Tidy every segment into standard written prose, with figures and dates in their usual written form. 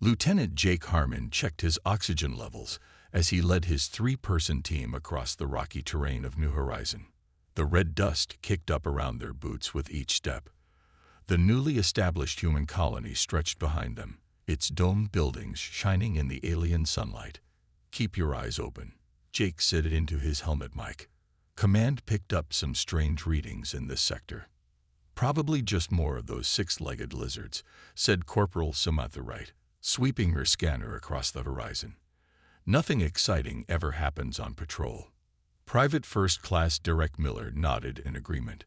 Lieutenant Jake Harmon checked his oxygen levels as he led his three-person team across the rocky terrain of New Horizon. The red dust kicked up around their boots with each step. The newly established human colony stretched behind them, its domed buildings shining in the alien sunlight. "Keep your eyes open," Jake said into his helmet mic. "Command picked up some strange readings in this sector." "Probably just more of those six-legged lizards," said Corporal Samantha Wright, sweeping her scanner across the horizon. "Nothing exciting ever happens on patrol." Private First Class Derek Miller nodded in agreement.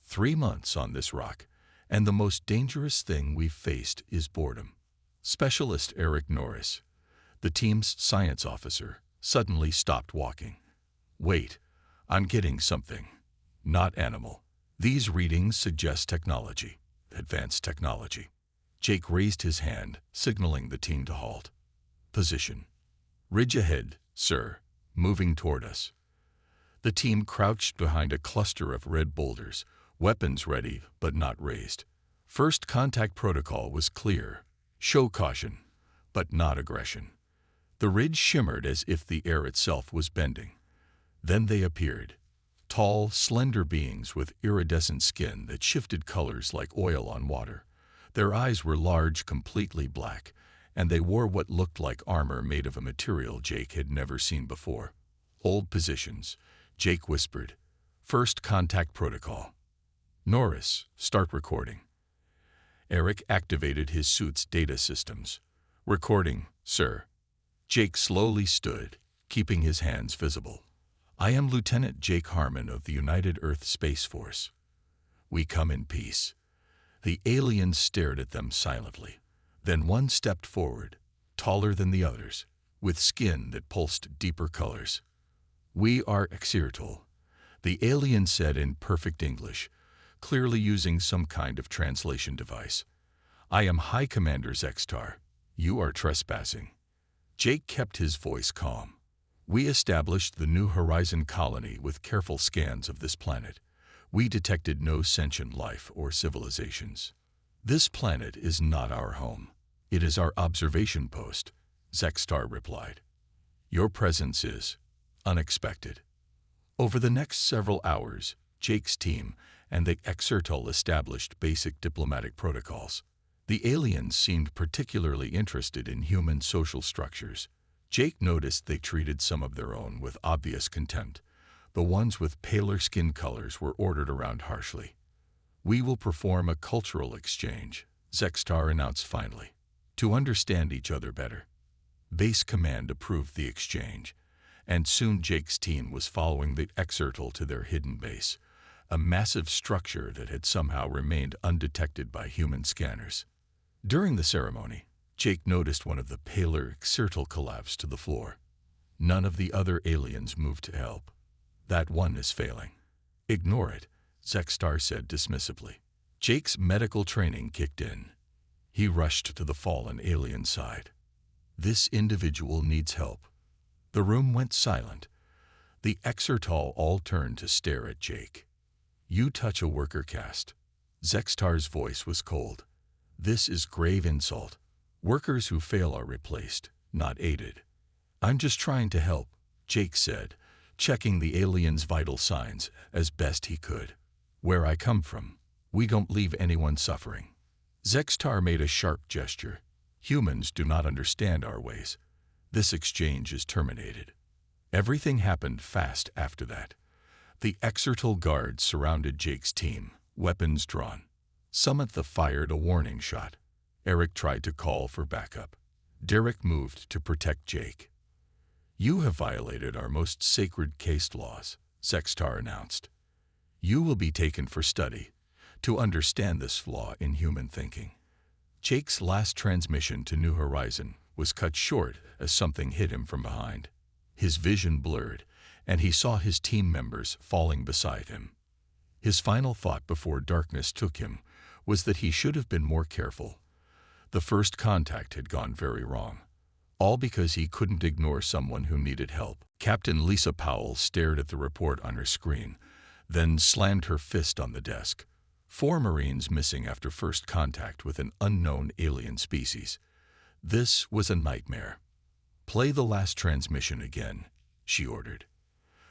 3 months on this rock, and the most dangerous thing we've faced is boredom. Specialist Eric Norris, the team's science officer, suddenly stopped walking. "Wait, I'm getting something. Not animal. These readings suggest technology, advanced technology." Jake raised his hand, signaling the team to halt. "Position. Ridge ahead, sir, moving toward us." The team crouched behind a cluster of red boulders, weapons ready but not raised. First contact protocol was clear. Show caution, but not aggression. The ridge shimmered as if the air itself was bending. Then they appeared. Tall, slender beings with iridescent skin that shifted colors like oil on water. Their eyes were large, completely black, and they wore what looked like armor made of a material Jake had never seen before. "Hold positions," Jake whispered. "First contact protocol." "Norris, start recording." Eric activated his suit's data systems. "Recording, sir." Jake slowly stood, keeping his hands visible. "I am Lieutenant Jake Harmon of the United Earth Space Force. We come in peace." The aliens stared at them silently. Then one stepped forward, taller than the others, with skin that pulsed deeper colors. "We are Exirtal," the alien said in perfect English, clearly using some kind of translation device. "I am High Commander Zextar. You are trespassing." Jake kept his voice calm. "We established the New Horizon colony with careful scans of this planet. We detected no sentient life or civilizations. This planet is not our home. It is our observation post," Zextar replied. "Your presence is unexpected." Over the next several hours, Jake's team and the Exirtal established basic diplomatic protocols. The aliens seemed particularly interested in human social structures. Jake noticed they treated some of their own with obvious contempt. The ones with paler skin colors were ordered around harshly. "We will perform a cultural exchange," Zextar announced finally, "to understand each other better." Base Command approved the exchange, and soon Jake's team was following the Exirtal to their hidden base, a massive structure that had somehow remained undetected by human scanners. During the ceremony, Jake noticed one of the paler Exirtal collapse to the floor. None of the other aliens moved to help. "That one is failing." "Ignore it," Zextar said dismissively. Jake's medical training kicked in. He rushed to the fallen alien's side. "This individual needs help." The room went silent. The Exirtal all turned to stare at Jake. "You touch a worker caste." Zextar's voice was cold. "This is grave insult. Workers who fail are replaced, not aided." "I'm just trying to help," Jake said, checking the alien's vital signs as best he could. "Where I come from, we don't leave anyone suffering." Zextar made a sharp gesture. "Humans do not understand our ways. This exchange is terminated." Everything happened fast after that. The Exirtal guards surrounded Jake's team, weapons drawn. Samantha fired a warning shot. Eric tried to call for backup. Derek moved to protect Jake. "You have violated our most sacred caste laws," Zextar announced. "You will be taken for study to understand this flaw in human thinking." Jake's last transmission to New Horizon was cut short as something hit him from behind. His vision blurred, and he saw his team members falling beside him. His final thought before darkness took him was that he should have been more careful. The first contact had gone very wrong, all because he couldn't ignore someone who needed help. Captain Lisa Powell stared at the report on her screen, then slammed her fist on the desk. 4 Marines missing after first contact with an unknown alien species. This was a nightmare. "Play the last transmission again," she ordered.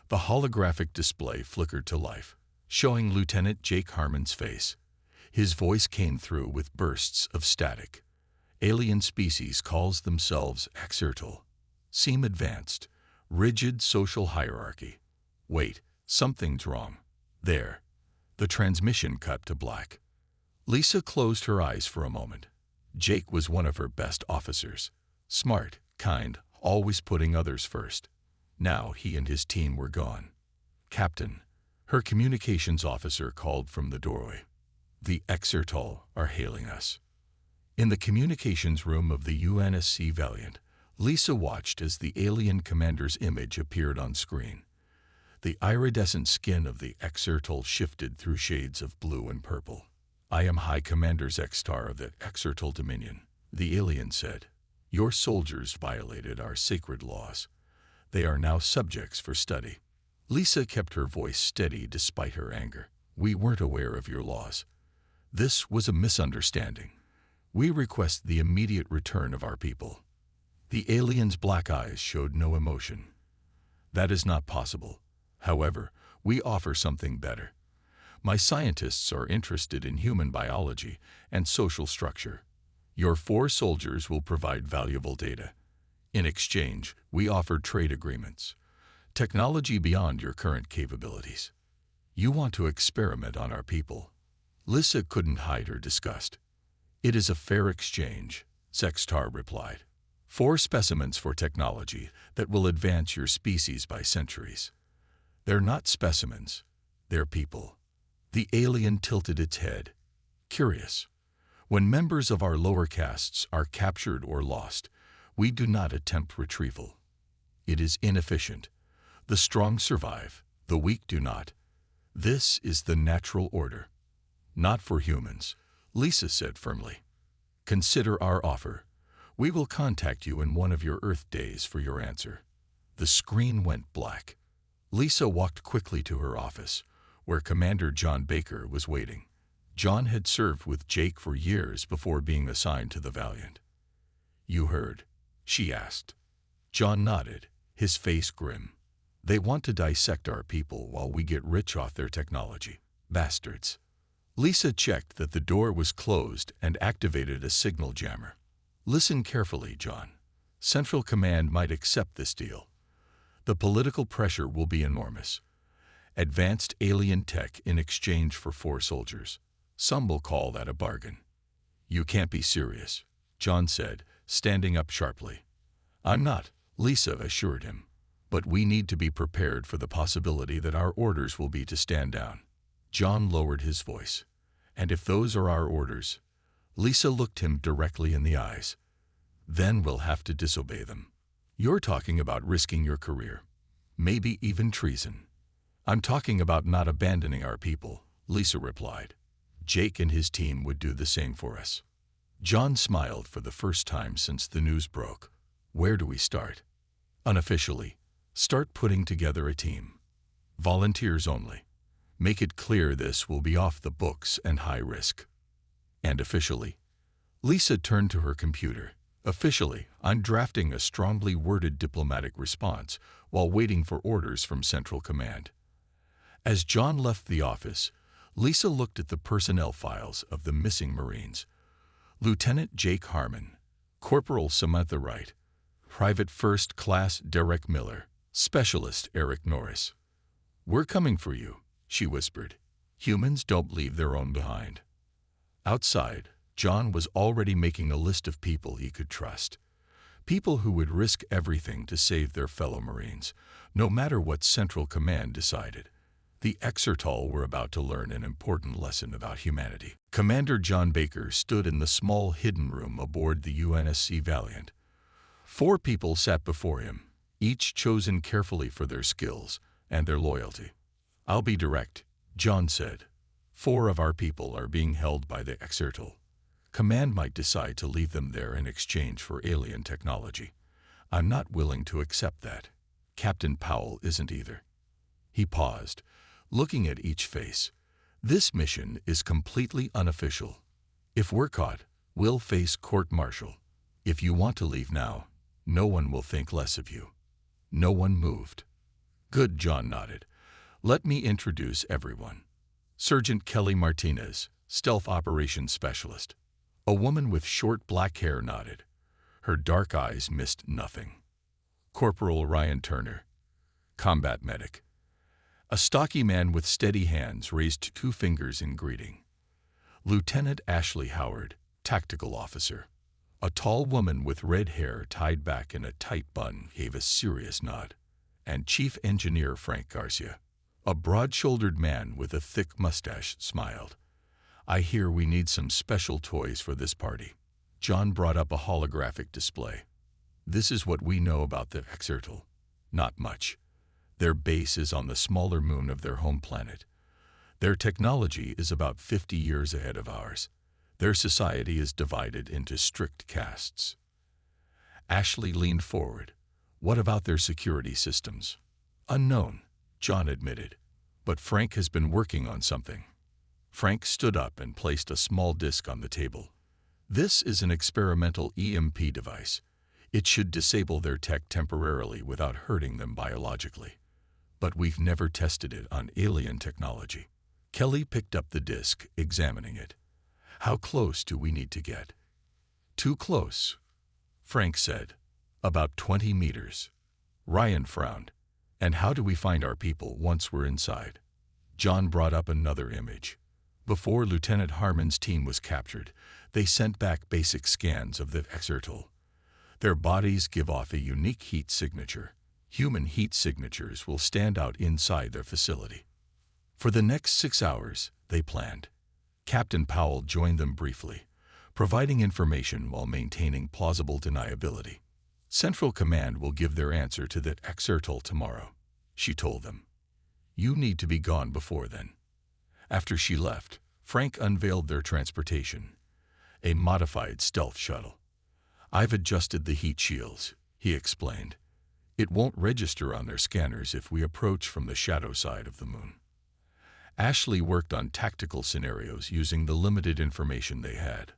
The holographic display flickered to life, showing Lieutenant Jake Harmon's face. His voice came through with bursts of static. "Alien species calls themselves Exertal. Seem advanced. Rigid social hierarchy. Wait, something's wrong. There." The transmission cut to black. Lisa closed her eyes for a moment. Jake was one of her best officers. Smart, kind, always putting others first. Now he and his team were gone. "Captain," her communications officer called from the doorway. "The Exertal are hailing us." In the communications room of the UNSC Valiant, Lisa watched as the alien commander's image appeared on screen. The iridescent skin of the Exertal shifted through shades of blue and purple. "I am High Commander Zextar of the Exertal Dominion," the alien said. "Your soldiers violated our sacred laws. They are now subjects for study." Lisa kept her voice steady despite her anger. "We weren't aware of your laws. This was a misunderstanding. We request the immediate return of our people." The alien's black eyes showed no emotion. "That is not possible. However, we offer something better. My scientists are interested in human biology and social structure. Your 4 soldiers will provide valuable data. In exchange, we offer trade agreements. Technology beyond your current capabilities. You want to experiment on our people." Lisa couldn't hide her disgust. "It is a fair exchange," Zextar replied. 4 specimens for technology that will advance your species by centuries." "They're not specimens. They're people." The alien tilted its head. "Curious. When members of our lower castes are captured or lost, we do not attempt retrieval. It is inefficient. The strong survive, the weak do not. This is the natural order." "Not for humans," Lisa said firmly. "Consider our offer. We will contact you in one of your Earth days for your answer." The screen went black. Lisa walked quickly to her office, where Commander John Baker was waiting. John had served with Jake for years before being assigned to the Valiant. "You heard?" she asked. John nodded, his face grim. "They want to dissect our people while we get rich off their technology. Bastards." Lisa checked that the door was closed and activated a signal jammer. "Listen carefully, John. Central Command might accept this deal. The political pressure will be enormous. Advanced alien tech in exchange for 4 soldiers. Some will call that a bargain." "You can't be serious," John said, standing up sharply. "I'm not," Lisa assured him. "But we need to be prepared for the possibility that our orders will be to stand down." John lowered his voice. "And if those are our orders," Lisa looked him directly in the eyes, "then we'll have to disobey them. You're talking about risking your career, maybe even treason." "I'm talking about not abandoning our people," Lisa replied. "Jake and his team would do the same for us." John smiled for the first time since the news broke. "Where do we start?" "Unofficially, start putting together a team. Volunteers only. Make it clear this will be off the books and high risk." "And officially?" Lisa turned to her computer. "Officially, I'm drafting a strongly worded diplomatic response while waiting for orders from Central Command." As John left the office, Lisa looked at the personnel files of the missing Marines. Lieutenant Jake Harmon, Corporal Samantha Wright, Private First Class Derek Miller, Specialist Eric Norris. "We're coming for you," she whispered. "Humans don't leave their own behind." Outside, John was already making a list of people he could trust. People who would risk everything to save their fellow Marines, no matter what Central Command decided. The Exertal were about to learn an important lesson about humanity. Commander John Baker stood in the small hidden room aboard the UNSC Valiant. 4 people sat before him, each chosen carefully for their skills and their loyalty. "I'll be direct," John said. 4 of our people are being held by the Exertal. Command might decide to leave them there in exchange for alien technology. I'm not willing to accept that. Captain Powell isn't either." He paused, looking at each face. "This mission is completely unofficial. If we're caught, we'll face court-martial. If you want to leave now, no one will think less of you. No one moved. Good, John nodded. Let me introduce everyone. Sergeant Kelly Martinez, Stealth Operations Specialist. A woman with short black hair nodded. Her dark eyes missed nothing. Corporal Ryan Turner, Combat Medic. A stocky man with steady hands raised 2 fingers in greeting. Lieutenant Ashley Howard, Tactical Officer. A tall woman with red hair tied back in a tight bun gave a serious nod. And Chief Engineer Frank Garcia, a broad-shouldered man with a thick mustache, smiled. I hear we need some special toys for this party. John brought up a holographic display. This is what we know about the Exertal. Not much. Their base is on the smaller moon of their home planet. Their technology is about 50 years ahead of ours. Their society is divided into strict castes. Ashley leaned forward. What about their security systems? Unknown, John admitted. But Frank has been working on something. Frank stood up and placed a small disk on the table. This is an experimental EMP device. It should disable their tech temporarily without hurting them biologically. But we've never tested it on alien technology. Kelly picked up the disk, examining it. How close do we need to get? Too close, Frank said. About 20 meters. Ryan frowned. And how do we find our people once we're inside? John brought up another image. Before Lieutenant Harmon's team was captured, they sent back basic scans of the Exertal. Their bodies give off a unique heat signature. Human heat signatures will stand out inside their facility. For the next 6 hours, they planned. Captain Powell joined them briefly, providing information while maintaining plausible deniability. Central Command will give their answer to the Exertal tomorrow, she told them. You need to be gone before then. After she left, Frank unveiled their transportation, a modified stealth shuttle. I've adjusted the heat shields, he explained. It won't register on their scanners if we approach from the shadow side of the moon. Ashley worked on tactical scenarios using the limited information they had.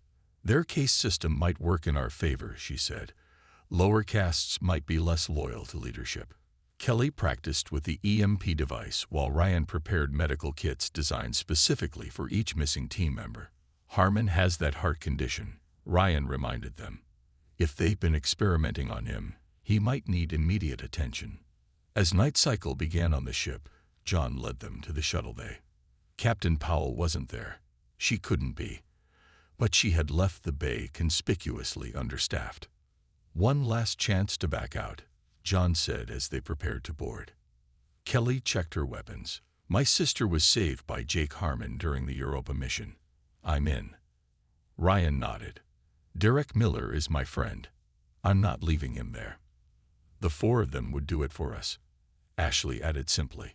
Their case system might work in our favor, she said. Lower castes might be less loyal to leadership. Kelly practiced with the EMP device while Ryan prepared medical kits designed specifically for each missing team member. Harmon has that heart condition, Ryan reminded them. If they've been experimenting on him, he might need immediate attention. As night cycle began on the ship, John led them to the shuttle bay. Captain Powell wasn't there. She couldn't be. But she had left the bay conspicuously understaffed. One last chance to back out, John said as they prepared to board. Kelly checked her weapons. My sister was saved by Jake Harmon during the Europa mission. I'm in. Ryan nodded. Derek Miller is my friend. I'm not leaving him there. The 4 of them would do it for us, Ashley added simply.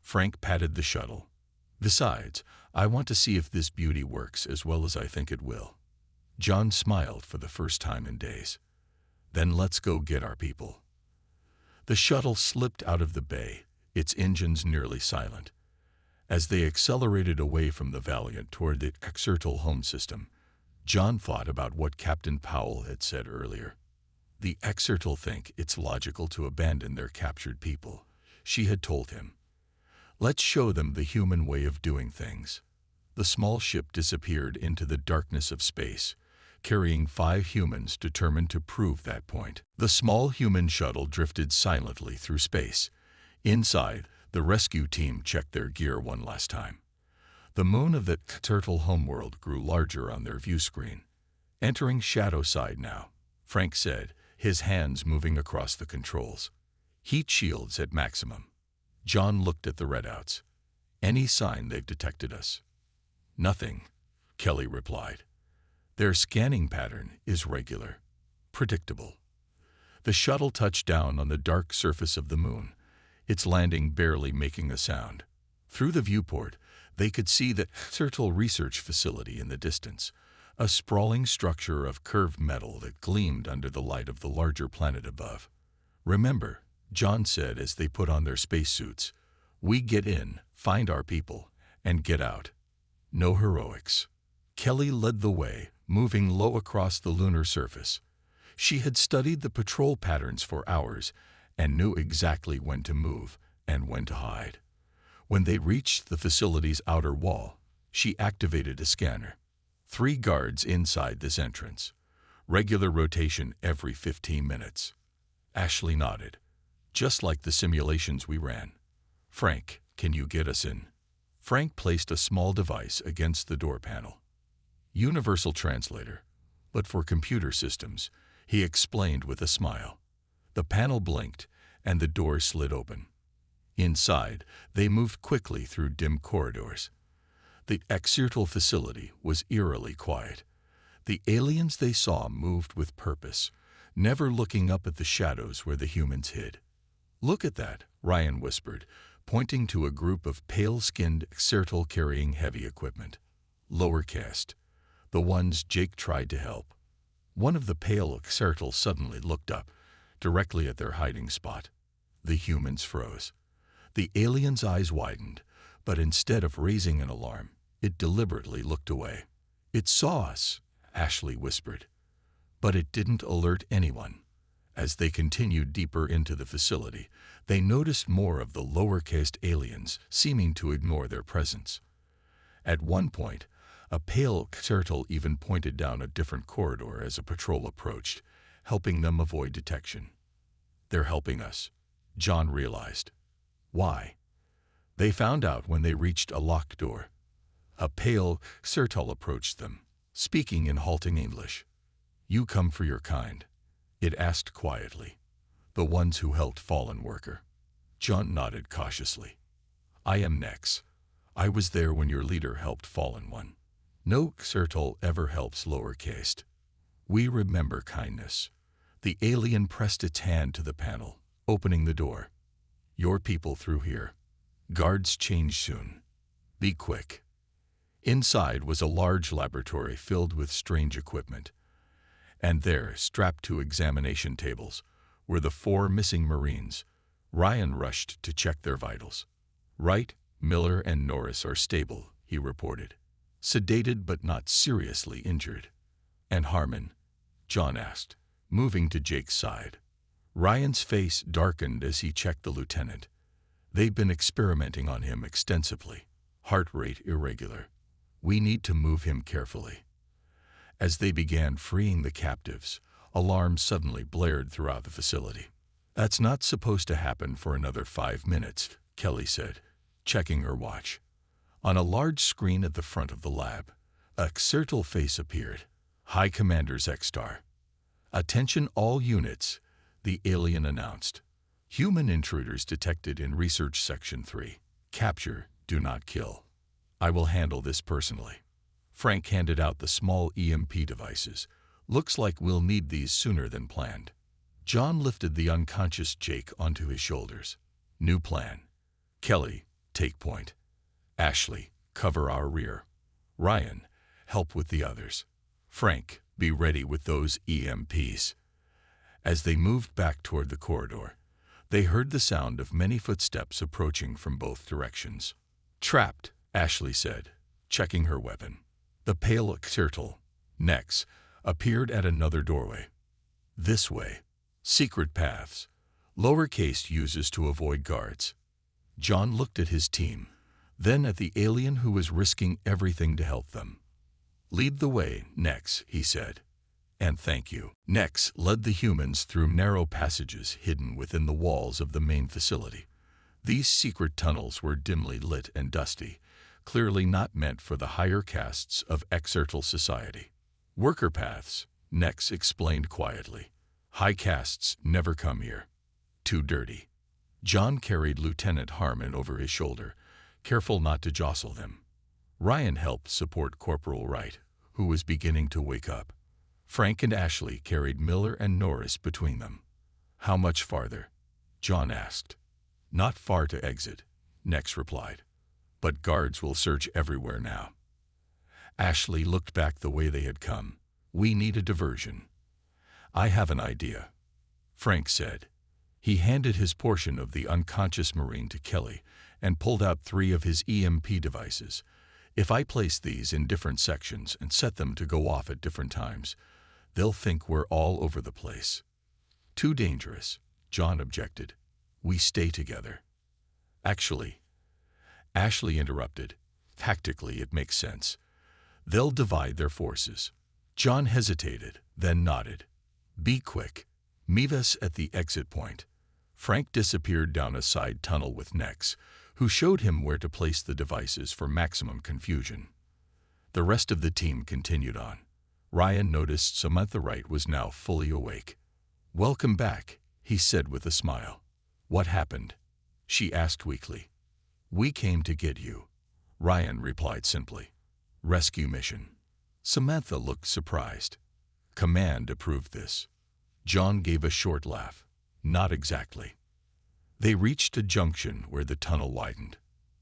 Frank patted the shuttle. Besides, I want to see if this beauty works as well as I think it will. John smiled for the first time in days. Then let's go get our people. The shuttle slipped out of the bay, its engines nearly silent. As they accelerated away from the Valiant toward the Exertal home system, John thought about what Captain Powell had said earlier. The Exertal think it's logical to abandon their captured people, she had told him. Let's show them the human way of doing things. The small ship disappeared into the darkness of space, carrying 5 humans determined to prove that point. The small human shuttle drifted silently through space. Inside, the rescue team checked their gear one last time. The moon of the Exertal homeworld grew larger on their view screen. Entering shadow side now, Frank said, his hands moving across the controls. Heat shields at maximum. John looked at the readouts. Any sign they've detected us? Nothing, Kelly replied. Their scanning pattern is regular, predictable. The shuttle touched down on the dark surface of the moon, its landing barely making a sound. Through the viewport, they could see the Exertal research facility in the distance, a sprawling structure of curved metal that gleamed under the light of the larger planet above. Remember, John said as they put on their spacesuits, we get in, find our people, and get out. No heroics. Kelly led the way, moving low across the lunar surface. She had studied the patrol patterns for hours and knew exactly when to move and when to hide. When they reached the facility's outer wall, she activated a scanner. 3 guards inside this entrance. Regular rotation every 15 minutes. Ashley nodded. Just like the simulations we ran. Frank, can you get us in? Frank placed a small device against the door panel. Universal translator, but for computer systems, he explained with a smile. The panel blinked, and the door slid open. Inside, they moved quickly through dim corridors. The exertal facility was eerily quiet. The aliens they saw moved with purpose, never looking up at the shadows where the humans hid. "Look at that," Ryan whispered, pointing to a group of pale-skinned exertal carrying heavy equipment. Lower caste, the ones Jake tried to help. One of the pale exertals suddenly looked up, directly at their hiding spot. The humans froze. The alien's eyes widened, but instead of raising an alarm, it deliberately looked away. "It saw us," Ashley whispered. But it didn't alert anyone. As they continued deeper into the facility, they noticed more of the lower caste aliens seeming to ignore their presence. At one point, a pale turtle even pointed down a different corridor as a patrol approached, helping them avoid detection. "They're helping us," John realized. Why? They found out when they reached a locked door. A pale turtle approached them, speaking in halting English. "You come for your kind?" it asked quietly. "The ones who helped fallen worker." John nodded cautiously. "I am Nex. I was there when your leader helped fallen one. No turtle ever helps lower caste. We remember kindness." The alien pressed its hand to the panel, opening the door. "Your people through here. Guards change soon. Be quick." Inside was a large laboratory filled with strange equipment. And there, strapped to examination tables, were the 4 missing Marines. Ryan rushed to check their vitals. "Wright, Miller, and Norris are stable," he reported. "Sedated but not seriously injured." "And Harmon?" John asked, moving to Jake's side. Ryan's face darkened as he checked the lieutenant. "They've been experimenting on him extensively. Heart rate irregular. We need to move him carefully." As they began freeing the captives, alarms suddenly blared throughout the facility. "That's not supposed to happen for another 5 minutes, Kelly said, checking her watch. On a large screen at the front of the lab, a exertal face appeared. "High Commander's X-Star." "Attention all units," the alien announced. "Human intruders detected in Research Section 3. Capture, do not kill. I will handle this personally." Frank handed out the small EMP devices. "Looks like we'll need these sooner than planned." John lifted the unconscious Jake onto his shoulders. "New plan. Kelly, take point. Ashley, cover our rear. Ryan, help with the others. Frank, be ready with those EMPs." As they moved back toward the corridor, they heard the sound of many footsteps approaching from both directions. "Trapped," Ashley said, checking her weapon. The pale turtle, Nex, appeared at another doorway. "This way. Secret paths. Lowercase uses to avoid guards." John looked at his team, then at the alien who was risking everything to help them. "Lead the way, Nex," he said. "And thank you." Nex led the humans through narrow passages hidden within the walls of the main facility. These secret tunnels were dimly lit and dusty, clearly not meant for the higher castes of exertal society. "Worker paths," Nex explained quietly. "High castes never come here. Too dirty." John carried Lieutenant Harmon over his shoulder, careful not to jostle them. Ryan helped support Corporal Wright, who was beginning to wake up. Frank and Ashley carried Miller and Norris between them. "How much farther?" John asked. "Not far to exit," Nex replied. "But guards will search everywhere now." Ashley looked back the way they had come. "We need a diversion." "I have an idea," Frank said. He handed his portion of the unconscious Marine to Kelly and pulled out 3 of his EMP devices. "If I place these in different sections and set them to go off at different times, They'll think we're all over the place. Too dangerous, John objected. We stay together. Actually, Ashley interrupted. Tactically, it makes sense. They'll divide their forces. John hesitated, then nodded. Be quick. Meet us at the exit point. Frank disappeared down a side tunnel with Nex, who showed him where to place the devices for maximum confusion. The rest of the team continued on. Ryan noticed Samantha Wright was now fully awake. Welcome back, he said with a smile. What happened? She asked weakly. We came to get you, Ryan replied simply. Rescue mission. Samantha looked surprised. Command approved this. John gave a short laugh. Not exactly. They reached a junction where the tunnel widened.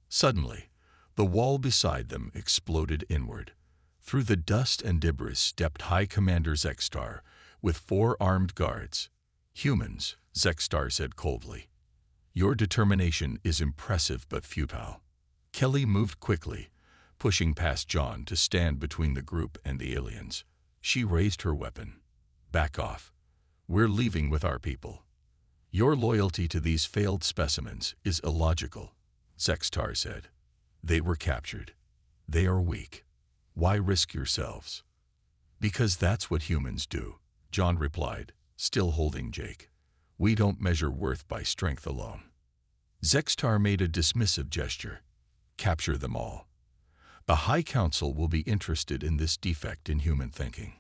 Suddenly, the wall beside them exploded inward. Through the dust and debris stepped High Commander Zexstar with 4 armed guards. Humans, Zexstar said coldly. Your determination is impressive but futile. Kelly moved quickly, pushing past John to stand between the group and the aliens. She raised her weapon. Back off. We're leaving with our people. Your loyalty to these failed specimens is illogical, Zexstar said. They were captured. They are weak. Why risk yourselves? Because that's what humans do, John replied, still holding Jake. We don't measure worth by strength alone. Zexstar made a dismissive gesture. Capture them all. The High Council will be interested in this defect in human thinking.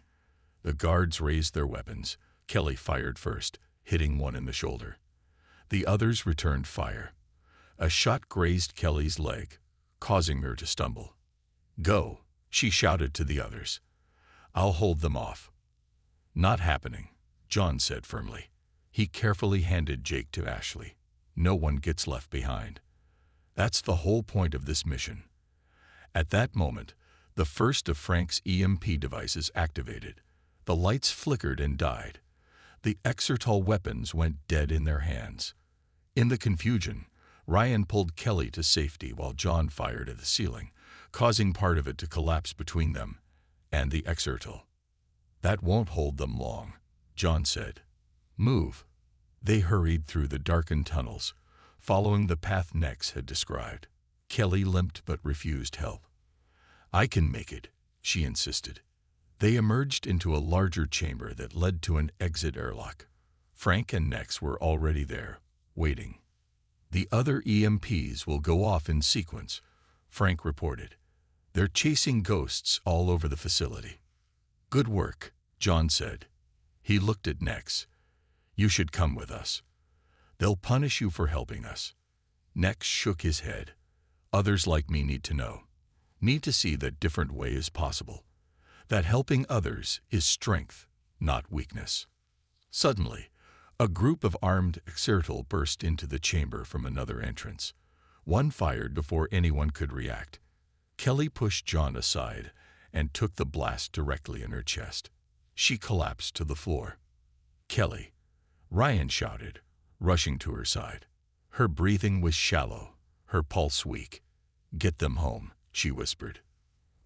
The guards raised their weapons. Kelly fired first, hitting one in the shoulder. The others returned fire. A shot grazed Kelly's leg, causing her to stumble. Go, she shouted to the others. I'll hold them off. Not happening, John said firmly. He carefully handed Jake to Ashley. No one gets left behind. That's the whole point of this mission. At that moment, the first of Frank's EMP devices activated. The lights flickered and died. The Exertol weapons went dead in their hands. In the confusion, Ryan pulled Kelly to safety while John fired at the ceiling, causing part of it to collapse between them and the Exertol. That won't hold them long, John said. Move. They hurried through the darkened tunnels, following the path Nex had described. Kelly limped but refused help. I can make it, she insisted. They emerged into a larger chamber that led to an exit airlock. Frank and Nex were already there, waiting. The other EMPs will go off in sequence, Frank reported. They're chasing ghosts all over the facility. Good work, John said. He looked at Nex. You should come with us. They'll punish you for helping us. Nex shook his head. Others like me need to know. Need to see that different way is possible. That helping others is strength, not weakness. Suddenly, a group of armed Exertol burst into the chamber from another entrance. One fired before anyone could react. Kelly pushed John aside and took the blast directly in her chest. She collapsed to the floor. Kelly, Ryan shouted, rushing to her side. Her breathing was shallow, her pulse weak. Get them home, she whispered.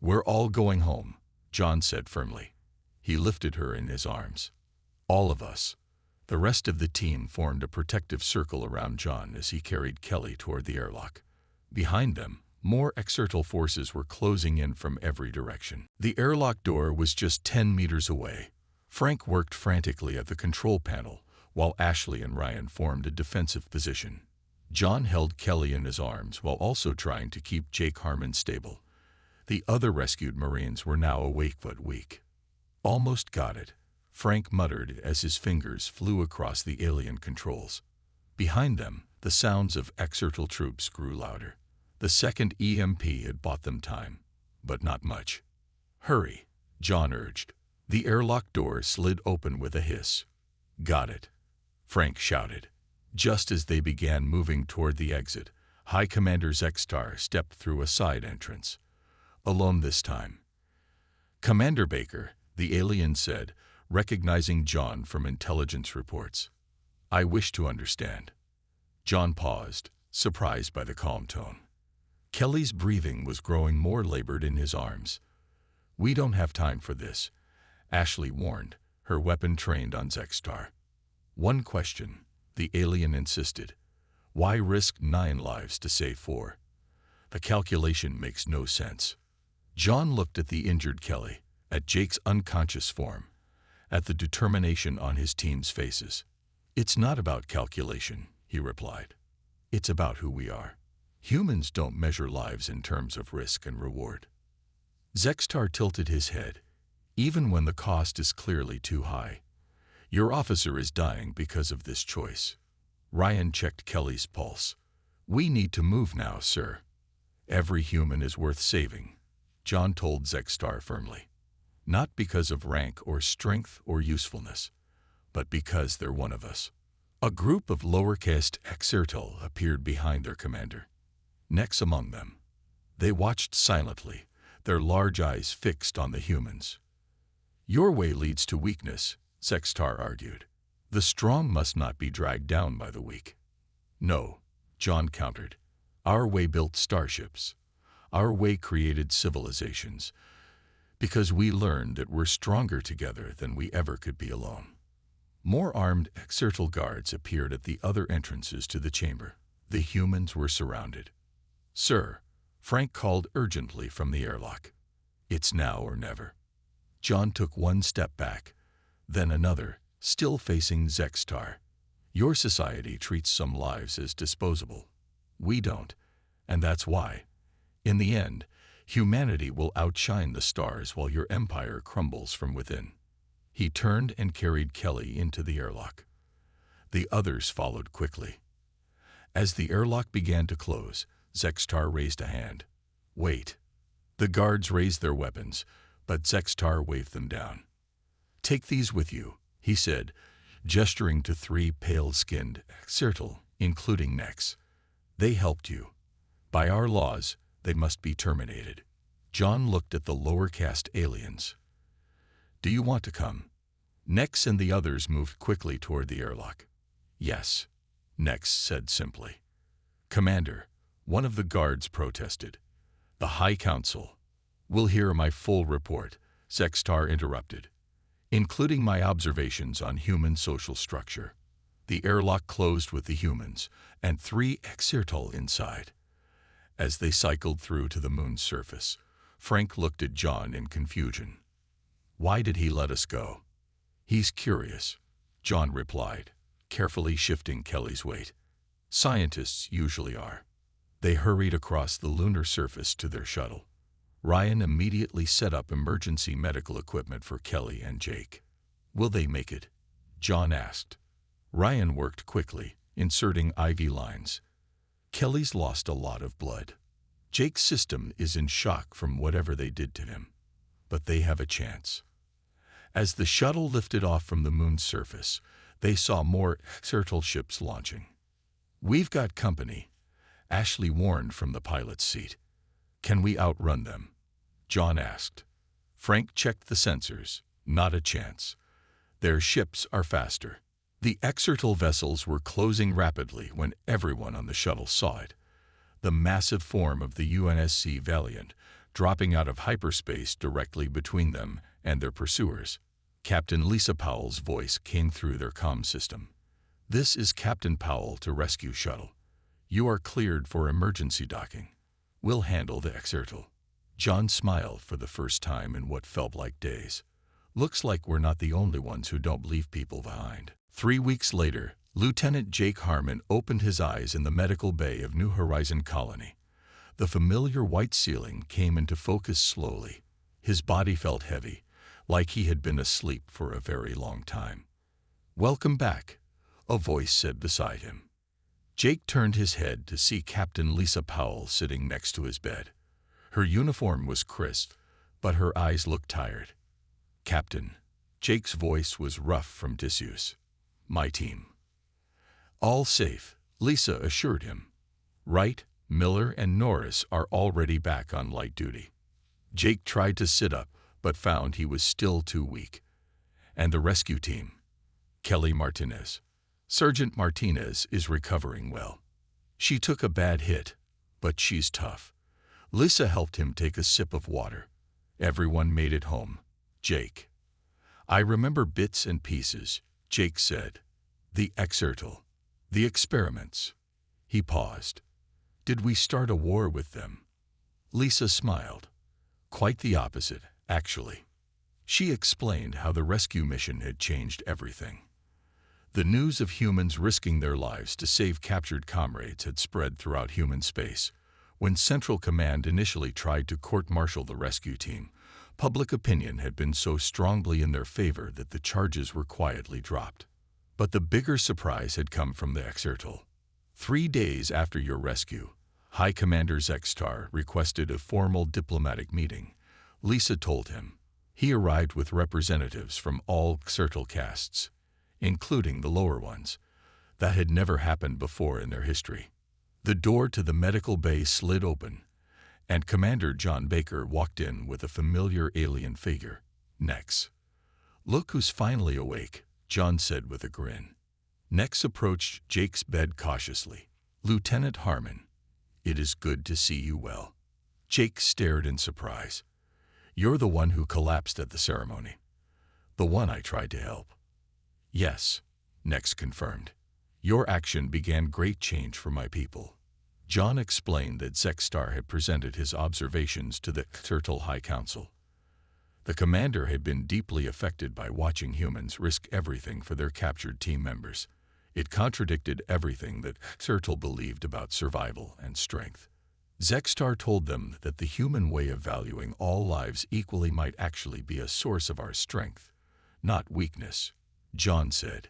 We're all going home, John said firmly. He lifted her in his arms. All of us. The rest of the team formed a protective circle around John as he carried Kelly toward the airlock. Behind them, more Exertol forces were closing in from every direction. The airlock door was just 10 meters away. Frank worked frantically at the control panel, while Ashley and Ryan formed a defensive position. John held Kelly in his arms while also trying to keep Jake Harmon stable. The other rescued Marines were now awake but weak. Almost got it, Frank muttered as his fingers flew across the alien controls. Behind them, the sounds of Exertol troops grew louder. The second EMP had bought them time, but not much. Hurry, John urged. The airlock door slid open with a hiss. Got it, Frank shouted. Just as they began moving toward the exit, High Commander Zexstar stepped through a side entrance. Alone this time. Commander Baker, the alien said, recognizing John from intelligence reports. I wish to understand. John paused, surprised by the calm tone. Kelly's breathing was growing more labored in his arms. We don't have time for this, Ashley warned, her weapon trained on Zextar. One question, the alien insisted. Why risk 9 lives to save 4? The calculation makes no sense. John looked at the injured Kelly, at Jake's unconscious form, at the determination on his team's faces. It's not about calculation, he replied. It's about who we are. Humans don't measure lives in terms of risk and reward. Zextar tilted his head, even when the cost is clearly too high. Your officer is dying because of this choice. Ryan checked Kelly's pulse. We need to move now, sir. Every human is worth saving, John told Zextar firmly. Not because of rank or strength or usefulness, but because they're one of us. A group of lower caste Exertal appeared behind their commander. Nex among them. They watched silently, their large eyes fixed on the humans. Your way leads to weakness, Zextar argued. The strong must not be dragged down by the weak. No, John countered. Our way built starships. Our way created civilizations. Because we learned that we're stronger together than we ever could be alone. More armed Exertal guards appeared at the other entrances to the chamber. The humans were surrounded. Sir, Frank called urgently from the airlock. It's now or never. John took one step back, then another, still facing Zextar. Your society treats some lives as disposable. We don't, and that's why. In the end, humanity will outshine the stars while your empire crumbles from within. He turned and carried Kelly into the airlock. The others followed quickly. As the airlock began to close, Zextar raised a hand. Wait. The guards raised their weapons, but Zextar waved them down. Take these with you, he said, gesturing to 3 pale-skinned Exertal, including Nex. They helped you. By our laws, they must be terminated. John looked at the lower caste aliens. Do you want to come? Nex and the others moved quickly toward the airlock. Yes, Nex said simply. Commander, one of the guards protested. The High Council will hear my full report, Zextar interrupted, including my observations on human social structure. The airlock closed with the humans and 3 Exertal inside. As they cycled through to the moon's surface, Frank looked at John in confusion. Why did he let us go? He's curious, John replied, carefully shifting Kelly's weight. Scientists usually are. They hurried across the lunar surface to their shuttle. Ryan immediately set up emergency medical equipment for Kelly and Jake. Will they make it? John asked. Ryan worked quickly, inserting IV lines. Kelly's lost a lot of blood. Jake's system is in shock from whatever they did to him. But they have a chance. As the shuttle lifted off from the moon's surface, they saw more Exertal ships launching. We've got company, Ashley warned from the pilot's seat. Can we outrun them? John asked. Frank checked the sensors. Not a chance. Their ships are faster. The Exertal vessels were closing rapidly when everyone on the shuttle saw it. The massive form of the UNSC Valiant, dropping out of hyperspace directly between them and their pursuers. Captain Lisa Powell's voice came through their comm system. This is Captain Powell to Rescue Shuttle. You are cleared for emergency docking. We'll handle the Exertal. John smiled for the first time in what felt like days. Looks like we're not the only ones who don't leave people behind. 3 weeks later, Lieutenant Jake Harmon opened his eyes in the medical bay of New Horizon Colony. The familiar white ceiling came into focus slowly. His body felt heavy, like he had been asleep for a very long time. Welcome back, a voice said beside him. Jake turned his head to see Captain Lisa Powell sitting next to his bed. Her uniform was crisp, but her eyes looked tired. Captain, Jake's voice was rough from disuse. My team. All safe, Lisa assured him. Wright, Miller, and Norris are already back on light duty. Jake tried to sit up, but found he was still too weak. And the rescue team? Kelly Martinez. Sergeant Martinez is recovering well. She took a bad hit, but she's tough. Lisa helped him take a sip of water. Everyone made it home. Jake. I remember bits and pieces, Jake said. The exertal. The experiments. He paused. Did we start a war with them? Lisa smiled. Quite the opposite, actually. She explained how the rescue mission had changed everything. The news of humans risking their lives to save captured comrades had spread throughout human space. When Central Command initially tried to court-martial the rescue team, public opinion had been so strongly in their favor that the charges were quietly dropped. But the bigger surprise had come from the exertal. 3 days after your rescue, High Commander Zextar requested a formal diplomatic meeting. Lisa told him. He arrived with representatives from all exertal castes, including the lower ones. That had never happened before in their history. The door to the medical bay slid open, and Commander John Baker walked in with a familiar alien figure, Nex. Look who's finally awake, John said with a grin. Nex approached Jake's bed cautiously. Lieutenant Harmon, it is good to see you well. Jake stared in surprise. You're the one who collapsed at the ceremony. The one I tried to help. Yes, Nex confirmed. Your action began great change for my people. John explained that Zextar had presented his observations to the Exertal High Council. The commander had been deeply affected by watching humans risk everything for their captured team members. It contradicted everything that Exertal believed about survival and strength. Zextar told them that the human way of valuing all lives equally might actually be a source of our strength, not weakness, John said.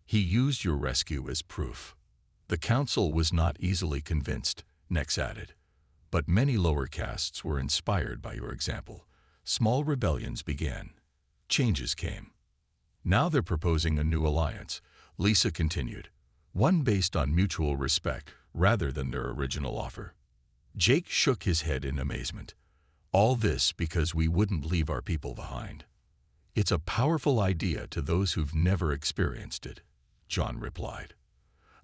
He used your rescue as proof. The council was not easily convinced, Nex added, but many lower castes were inspired by your example. Small rebellions began. Changes came. Now they're proposing a new alliance, Lisa continued, one based on mutual respect rather than their original offer. Jake shook his head in amazement. All this because we wouldn't leave our people behind. It's a powerful idea to those who've never experienced it, John replied.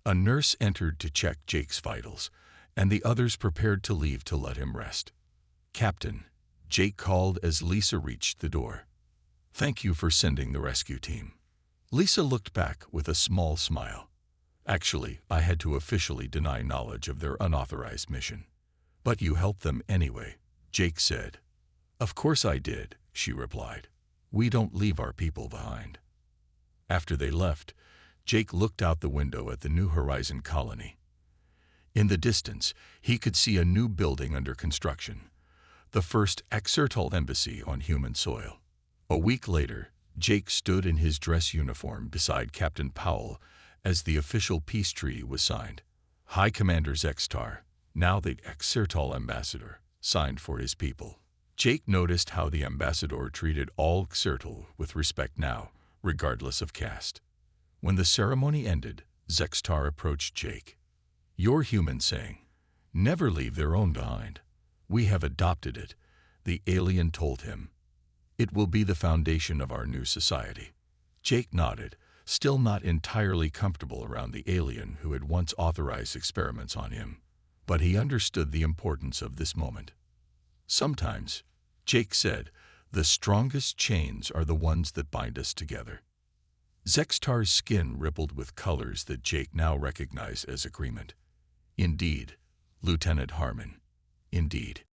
A nurse entered to check Jake's vitals, and the others prepared to leave to let him rest. Captain, Jake called as Lisa reached the door. Thank you for sending the rescue team. Lisa looked back with a small smile. Actually, I had to officially deny knowledge of their unauthorized mission. But you helped them anyway, Jake said. Of course I did, she replied. We don't leave our people behind. After they left, Jake looked out the window at the New Horizon colony. In the distance, he could see a new building under construction, the first Exertal embassy on human soil. A week later, Jake stood in his dress uniform beside Captain Powell as the official peace treaty was signed. High Commander Zextar, now the Exertal ambassador, signed for his people. Jake noticed how the ambassador treated all Exertal with respect now, regardless of caste. When the ceremony ended, Zextar approached Jake. Your human saying, never leave their own behind. We have adopted it, the alien told him. It will be the foundation of our new society. Jake nodded, still not entirely comfortable around the alien who had once authorized experiments on him. But he understood the importance of this moment. Sometimes, Jake said, the strongest chains are the ones that bind us together. Zextar's skin rippled with colors that Jake now recognized as agreement. Indeed, Lieutenant Harmon. Indeed.